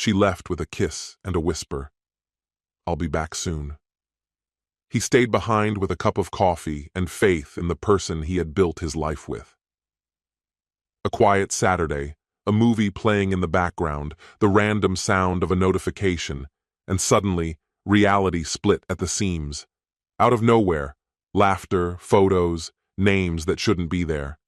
She left with a kiss and a whisper. I'll be back soon. He stayed behind with a cup of coffee and faith in the person he had built his life with. A quiet Saturday, a movie playing in the background, the random sound of a notification, and suddenly, reality split at the seams. Out of nowhere, laughter, photos, names that shouldn't be there.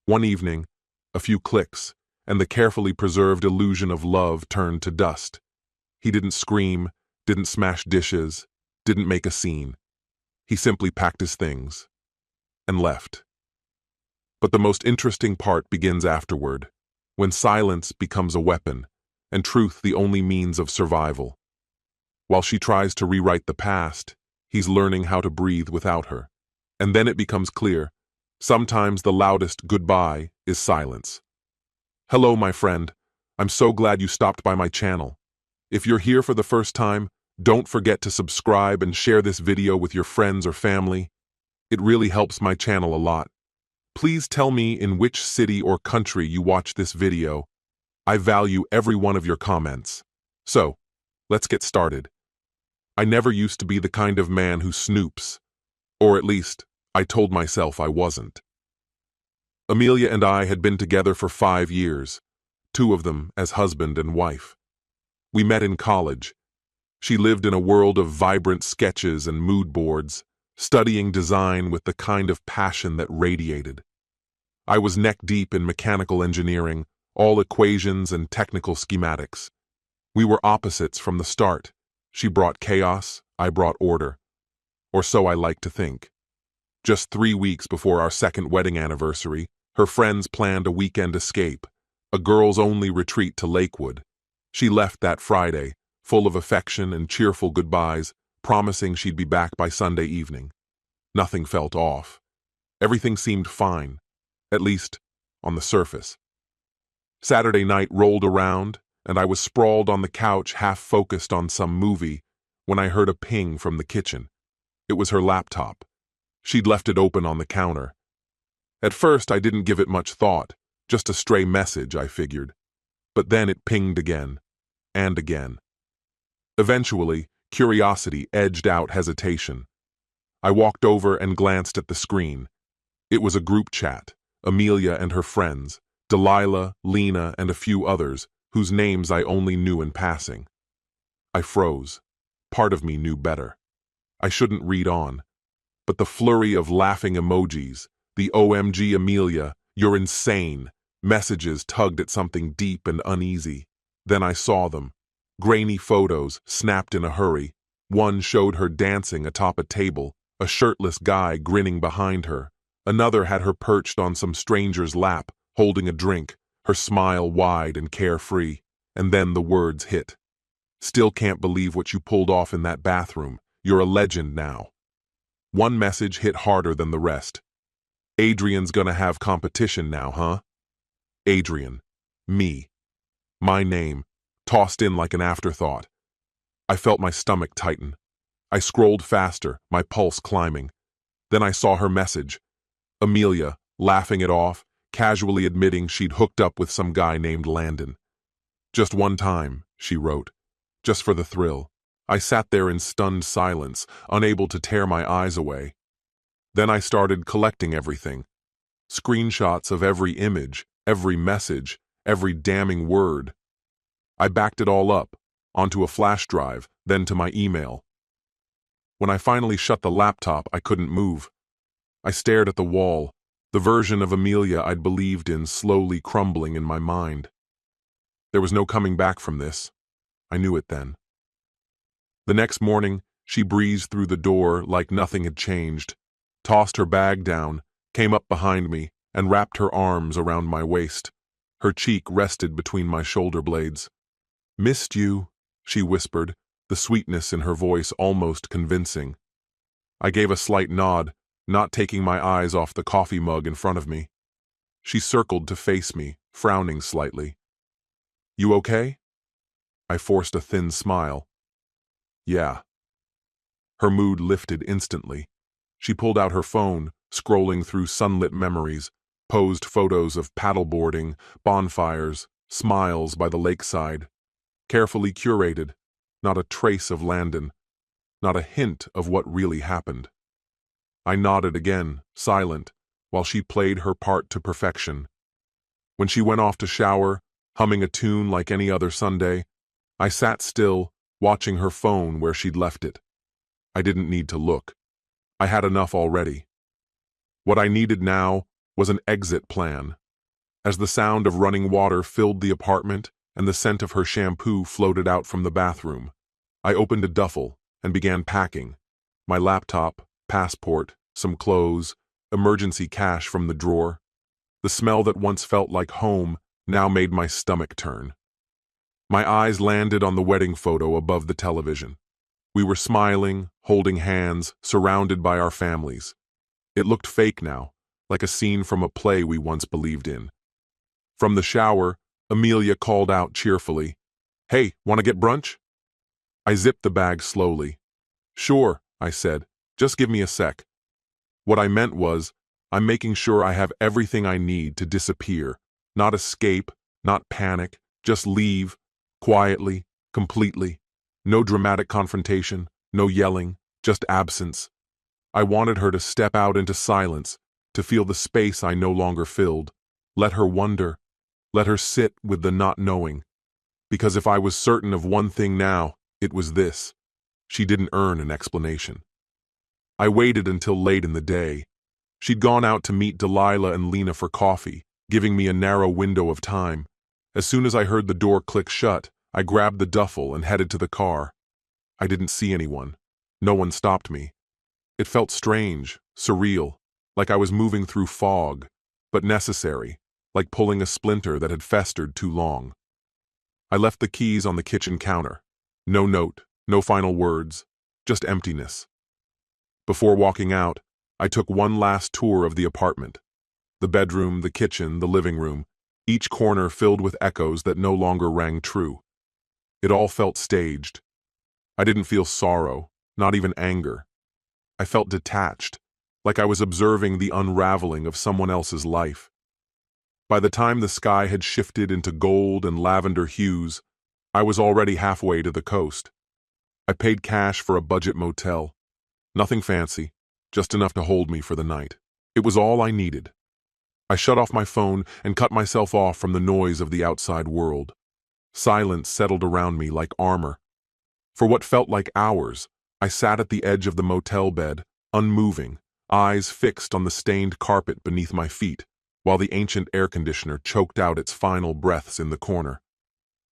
One evening, a few clicks, and the carefully preserved illusion of love turned to dust. He didn't scream, didn't smash dishes, didn't make a scene. He simply packed his things and left. But the most interesting part begins afterward, when silence becomes a weapon and truth the only means of survival. While she tries to rewrite the past, he's learning how to breathe without her. And then it becomes clear, sometimes the loudest goodbye is silence. Hello, my friend. I'm so glad you stopped by my channel. If you're here for the first time, don't forget to subscribe and share this video with your friends or family. It really helps my channel a lot. Please tell me in which city or country you watch this video. I value every one of your comments. So, let's get started. I never used to be the kind of man who snoops. Or at least, I told myself I wasn't. Amelia and I had been together for 5 years, 2 of them as husband and wife. We met in college. She lived in a world of vibrant sketches and mood boards, studying design with the kind of passion that radiated. I was neck-deep in mechanical engineering, all equations and technical schematics. We were opposites from the start. She brought chaos, I brought order. Or so I like to think. Just 3 weeks before our second wedding anniversary, her friends planned a weekend escape, a girls-only retreat to Lakewood. She left that Friday, full of affection and cheerful goodbyes, promising she'd be back by Sunday evening. Nothing felt off. Everything seemed fine, at least on the surface. Saturday night rolled around, and I was sprawled on the couch half-focused on some movie when I heard a ping from the kitchen. It was her laptop. She'd left it open on the counter. At first, I didn't give it much thought, just a stray message, I figured. But then it pinged again, and again. Eventually, curiosity edged out hesitation. I walked over and glanced at the screen. It was a group chat, Amelia and her friends, Delilah, Lena, and a few others, whose names I only knew in passing. I froze. Part of me knew better. I shouldn't read on. But the flurry of laughing emojis, the OMG Amelia, you're insane, messages tugged at something deep and uneasy. Then I saw them. Grainy photos, snapped in a hurry. One showed her dancing atop a table, a shirtless guy grinning behind her. Another had her perched on some stranger's lap, holding a drink, her smile wide and carefree. And then the words hit. Still can't believe what you pulled off in that bathroom. You're a legend now. One message hit harder than the rest. Adrian's gonna have competition now, huh? Adrian. Me. My name. Tossed in like an afterthought. I felt my stomach tighten. I scrolled faster, my pulse climbing. Then I saw her message. Amelia, laughing it off, casually admitting she'd hooked up with some guy named Landon. Just one time, she wrote. Just for the thrill. I sat there in stunned silence, unable to tear my eyes away. Then I started collecting everything. Screenshots of every image, every message, every damning word. I backed it all up, onto a flash drive, then to my email. When I finally shut the laptop, I couldn't move. I stared at the wall, the version of Amelia I'd believed in slowly crumbling in my mind. There was no coming back from this. I knew it then. The next morning, she breezed through the door like nothing had changed, tossed her bag down, came up behind me, and wrapped her arms around my waist. Her cheek rested between my shoulder blades. Missed you, she whispered, the sweetness in her voice almost convincing. I gave a slight nod, not taking my eyes off the coffee mug in front of me. She circled to face me, frowning slightly. You okay? I forced a thin smile. Yeah. Her mood lifted instantly. She pulled out her phone, scrolling through sunlit memories, posed photos of paddleboarding, bonfires, smiles by the lakeside. carefully curated, not a trace of Landon, not a hint of what really happened. I nodded again, silent, while she played her part to perfection. When she went off to shower, humming a tune like any other Sunday, I sat still, watching her phone where she'd left it. I didn't need to look. I had enough already. What I needed now was an exit plan. As the sound of running water filled the apartment and the scent of her shampoo floated out from the bathroom, I opened a duffel and began packing. My laptop, passport, some clothes, emergency cash from the drawer. The smell that once felt like home now made my stomach turn. My eyes landed on the wedding photo above the television. We were smiling, holding hands, surrounded by our families. It looked fake now, like a scene from a play we once believed in. From the shower, Amelia called out cheerfully, "Hey, want to get brunch?" I zipped the bag slowly. "Sure," I said, "just give me a sec." What I meant was, I'm making sure I have everything I need to disappear, not escape, not panic, just leave, quietly, completely. No dramatic confrontation, no yelling, just absence. I wanted her to step out into silence, to feel the space I no longer filled. Let her wonder, let her sit with the not knowing. Because if I was certain of one thing now, it was this. She didn't earn an explanation. I waited until late in the day. She'd gone out to meet Delilah and Lena for coffee, giving me a narrow window of time. As soon as I heard the door click shut, I grabbed the duffel and headed to the car. I didn't see anyone. No one stopped me. It felt strange, surreal, like I was moving through fog, but necessary, like pulling a splinter that had festered too long. I left the keys on the kitchen counter. No note, no final words, just emptiness. Before walking out, I took one last tour of the apartment. The bedroom, the kitchen, the living room, each corner filled with echoes that no longer rang true. It all felt staged. I didn't feel sorrow, not even anger. I felt detached, like I was observing the unraveling of someone else's life. By the time the sky had shifted into gold and lavender hues, I was already halfway to the coast. I paid cash for a budget motel. Nothing fancy, just enough to hold me for the night. It was all I needed. I shut off my phone and cut myself off from the noise of the outside world. Silence settled around me like armor. For what felt like hours, I sat at the edge of the motel bed, unmoving, eyes fixed on the stained carpet beneath my feet, while the ancient air conditioner choked out its final breaths in the corner.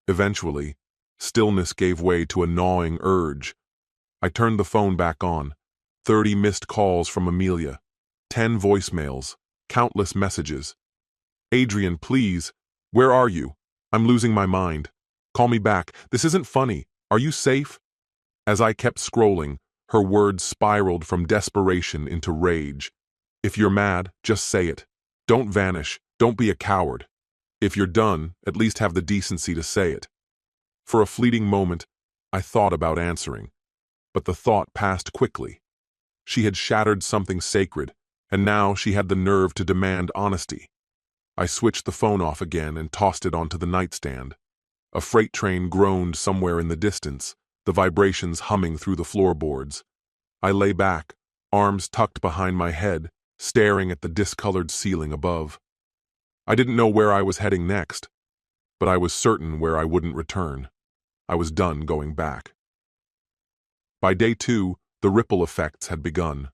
Eventually, stillness gave way to a gnawing urge. I turned the phone back on. 30 missed calls from Amelia, 10 voicemails, countless messages. "Adrian, please, where are you? I'm losing my mind. Call me back. This isn't funny. Are you safe?" As I kept scrolling, her words spiraled from desperation into rage. "If you're mad, just say it. Don't vanish. Don't be a coward. If you're done, at least have the decency to say it." For a fleeting moment, I thought about answering, but the thought passed quickly. She had shattered something sacred, and now she had the nerve to demand honesty. I switched the phone off again and tossed it onto the nightstand. A freight train groaned somewhere in the distance, the vibrations humming through the floorboards. I lay back, arms tucked behind my head, staring at the discolored ceiling above. I didn't know where I was heading next, but I was certain where I wouldn't return. I was done going back. By day 2, the ripple effects had begun.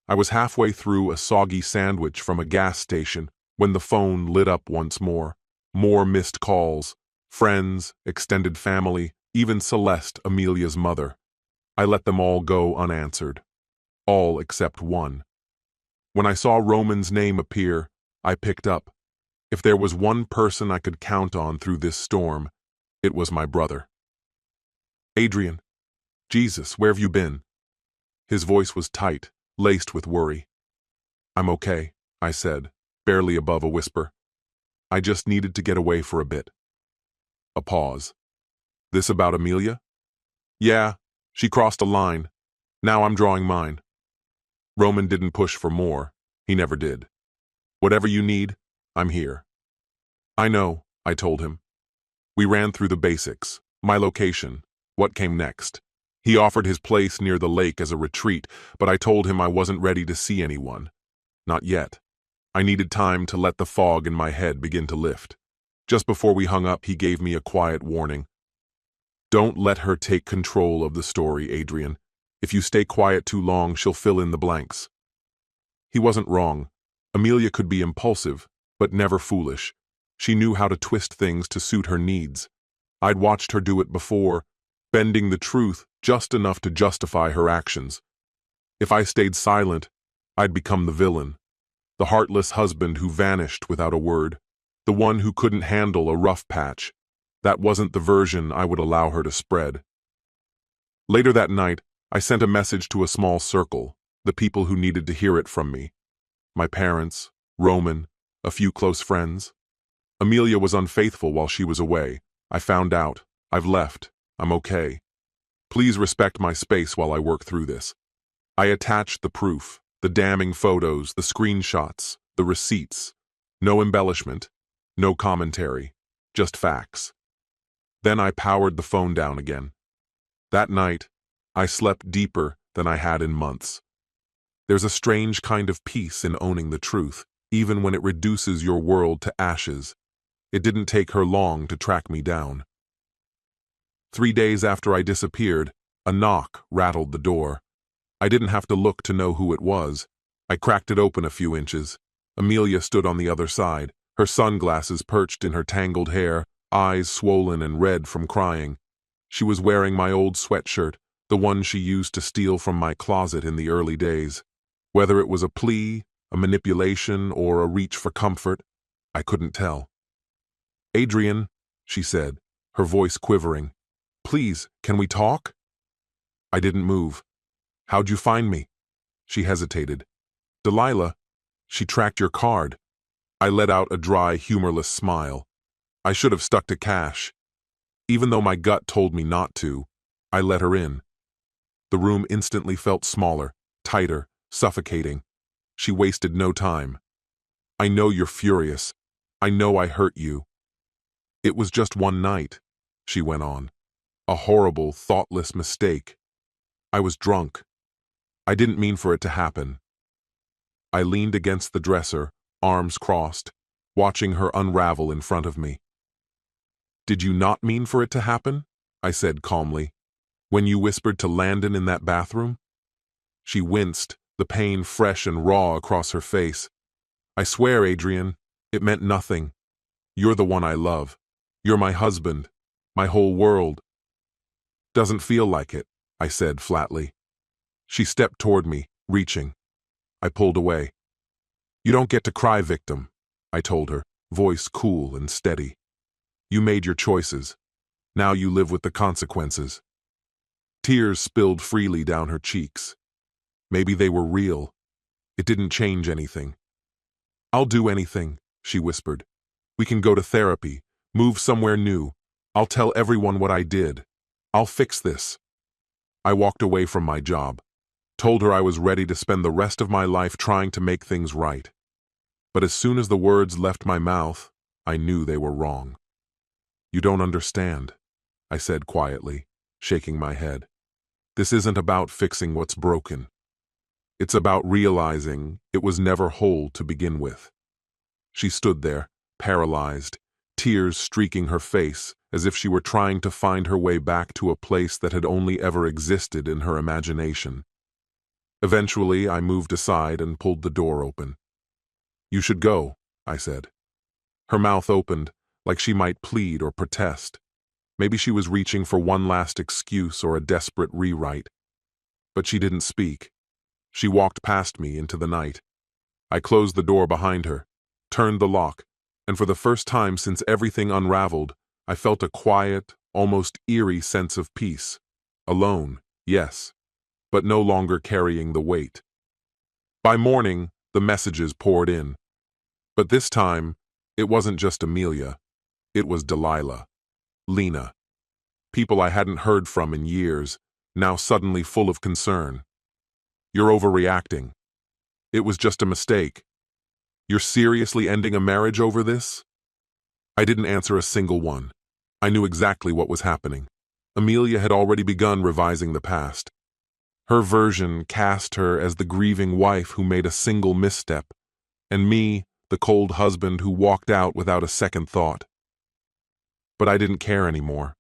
I was halfway through a soggy sandwich from a gas station when the phone lit up once more. More missed calls, friends, extended family, even Celeste, Amelia's mother. I let them all go unanswered. All except one. When I saw Roman's name appear, I picked up. If there was one person I could count on through this storm, it was my brother. "Adrian, Jesus, where have you been?" His voice was tight, laced with worry. "I'm okay," I said, barely above a whisper. "I just needed to get away for a bit." A pause. "This about Amelia?" "Yeah, she crossed a line. Now I'm drawing mine." Roman didn't push for more. He never did. "Whatever you need, I'm here." "I know," I told him. We ran through the basics. My location. What came next? He offered his place near the lake as a retreat, but I told him I wasn't ready to see anyone. Not yet. I needed time to let the fog in my head begin to lift. Just before we hung up, he gave me a quiet warning. Don't let her take control of the story, Adrian. If you stay quiet too long, she'll fill in the blanks. He wasn't wrong. Amelia could be impulsive, but never foolish. She knew how to twist things to suit her needs. I'd watched her do it before, bending the truth just enough to justify her actions. If I stayed silent, I'd become the villain, the heartless husband who vanished without a word, the one who couldn't handle a rough patch. That wasn't the version I would allow her to spread. Later that night, I sent a message to a small circle, the people who needed to hear it from me. My parents, Roman, a few close friends. Amelia was unfaithful while she was away. I found out. I've left. I'm okay. Please respect my space while I work through this. I attached the proof, the damning photos, the screenshots, the receipts. No embellishment, no commentary, just facts. Then I powered the phone down again. That night, I slept deeper than I had in months. There's a strange kind of peace in owning the truth, even when it reduces your world to ashes. It didn't take her long to track me down. 3 days after I disappeared, a knock rattled the door. I didn't have to look to know who it was. I cracked it open a few inches. Amelia stood on the other side, her sunglasses perched in her tangled hair, eyes swollen and red from crying. She was wearing my old sweatshirt, the one she used to steal from my closet in the early days. Whether it was a plea, a manipulation, or a reach for comfort, I couldn't tell. Adrian, she said, her voice quivering. Please, can we talk? I didn't move. How'd you find me? She hesitated. Delilah, she tracked your card. I let out a dry, humorless smile. I should have stuck to cash. Even though my gut told me not to, I let her in. The room instantly felt smaller, tighter, suffocating. She wasted no time. I know you're furious. I know I hurt you. It was just one night, she went on. A horrible, thoughtless mistake. I was drunk. I didn't mean for it to happen. I leaned against the dresser, arms crossed, watching her unravel in front of me. Did you not mean for it to happen? I said calmly. When you whispered to Landon in that bathroom? She winced, the pain fresh and raw across her face. I swear, Adrian, it meant nothing. You're the one I love. You're my husband, my whole world. Doesn't feel like it, I said flatly. She stepped toward me, reaching. I pulled away. You don't get to cry, victim, I told her, voice cool and steady. You made your choices. Now you live with the consequences. Tears spilled freely down her cheeks. Maybe they were real. It didn't change anything. I'll do anything, she whispered. We can go to therapy, move somewhere new. I'll tell everyone what I did. I'll fix this. I walked away from my job, told her I was ready to spend the rest of my life trying to make things right. But as soon as the words left my mouth, I knew they were wrong. You don't understand, I said quietly, shaking my head. This isn't about fixing what's broken. It's about realizing it was never whole to begin with. She stood there, paralyzed, tears streaking her face as if she were trying to find her way back to a place that had only ever existed in her imagination. Eventually, I moved aside and pulled the door open. You should go, I said. Her mouth opened, like she might plead or protest. Maybe she was reaching for one last excuse or a desperate rewrite. But she didn't speak. She walked past me into the night. I closed the door behind her, turned the lock, and for the first time since everything unraveled, I felt a quiet, almost eerie sense of peace. Alone, yes, but no longer carrying the weight. By morning, the messages poured in. But this time, it wasn't just Amelia. It was Delilah, Lena. People I hadn't heard from in years, now suddenly full of concern. You're overreacting. It was just a mistake. You're seriously ending a marriage over this? I didn't answer a single one. I knew exactly what was happening. Amelia had already begun revising the past. Her version cast her as the grieving wife who made a single misstep, and me, the cold husband who walked out without a second thought. But I didn't care anymore.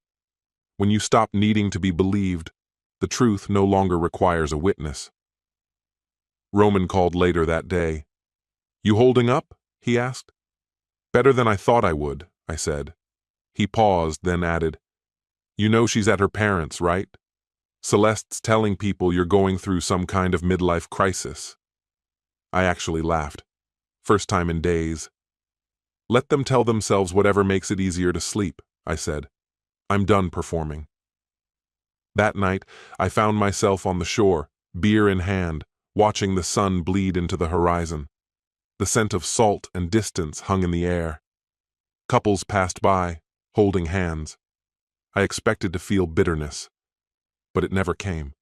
When you stop needing to be believed, the truth no longer requires a witness. Roman called later that day. "You holding up?" he asked. "Better than I thought I would," I said. He paused, then added, "You know she's at her parents', right? Celeste's telling people you're going through some kind of midlife crisis." I actually laughed. First time in days. "Let them tell themselves whatever makes it easier to sleep," I said. "I'm done performing." That night, I found myself on the shore, beer in hand, watching the sun bleed into the horizon. The scent of salt and distance hung in the air. Couples passed by, holding hands. I expected to feel bitterness, but it never came.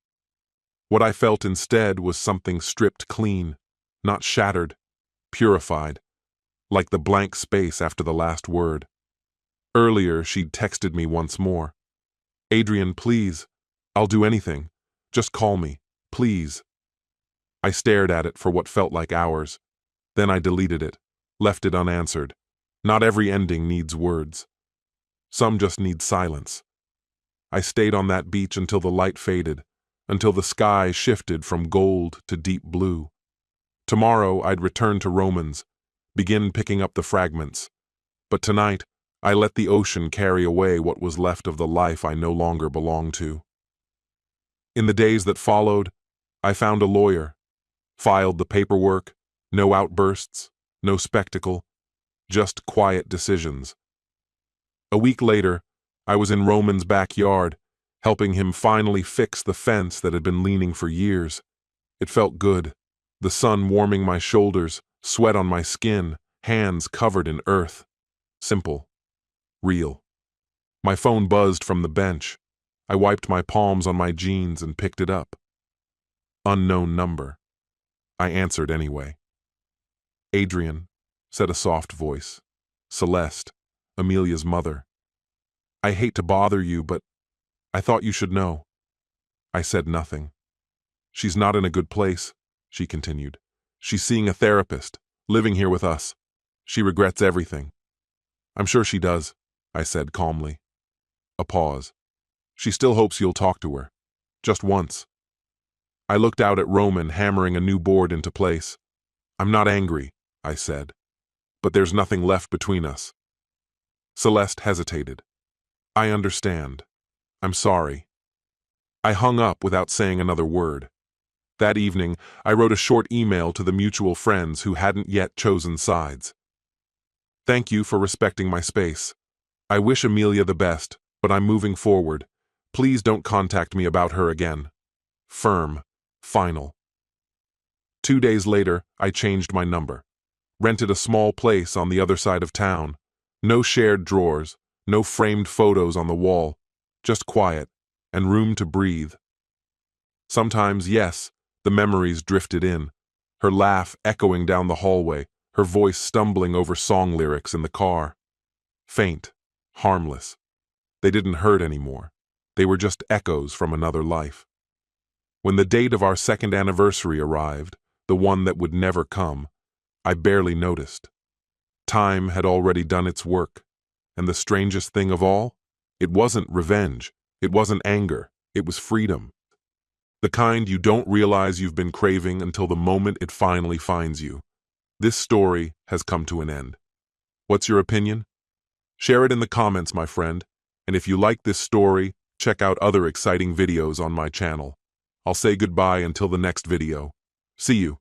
What I felt instead was something stripped clean, not shattered, purified, like the blank space after the last word. Earlier, she'd texted me once more. "Adrian, please. I'll do anything. Just call me, please." I stared at it for what felt like hours. Then I deleted it, left it unanswered. Not every ending needs words. Some just need silence. I stayed on that beach until the light faded, until the sky shifted from gold to deep blue. Tomorrow I'd return to Romans, begin picking up the fragments. But tonight, I let the ocean carry away what was left of the life I no longer belonged to. In the days that followed, I found a lawyer, filed the paperwork, no outbursts, no spectacle, just quiet decisions. A week later, I was in Roman's backyard, helping him finally fix the fence that had been leaning for years. It felt good, the sun warming my shoulders, sweat on my skin, hands covered in earth. Simple. Real. My phone buzzed from the bench. I wiped my palms on my jeans and picked it up. Unknown number. I answered anyway. "Adrian," said a soft voice. "Celeste, Amelia's mother. I hate to bother you, but I thought you should know." I said nothing. "She's not in a good place," she continued. "She's seeing a therapist, living here with us. She regrets everything." "I'm sure she does," I said calmly. A pause. "She still hopes you'll talk to her. Just once." I looked out at Roman hammering a new board into place. "I'm not angry," I said, "but there's nothing left between us." Celeste hesitated. "I understand. I'm sorry." I hung up without saying another word. That evening, I wrote a short email to the mutual friends who hadn't yet chosen sides. "Thank you for respecting my space. I wish Amelia the best, but I'm moving forward. Please don't contact me about her again. Firm. Final." 2 days later, I changed my number. Rented a small place on the other side of town. No shared drawers, no framed photos on the wall, just quiet and room to breathe. Sometimes, yes, the memories drifted in, her laugh echoing down the hallway, her voice stumbling over song lyrics in the car. Faint, harmless. They didn't hurt anymore. They were just echoes from another life. When the date of our second anniversary arrived, the one that would never come, I barely noticed. Time had already done its work. And the strangest thing of all, it wasn't revenge, it wasn't anger, it was freedom. The kind you don't realize you've been craving until the moment it finally finds you. This story has come to an end. What's your opinion? Share it in the comments, my friend, and if you like this story, check out other exciting videos on my channel. I'll say goodbye until the next video. See you.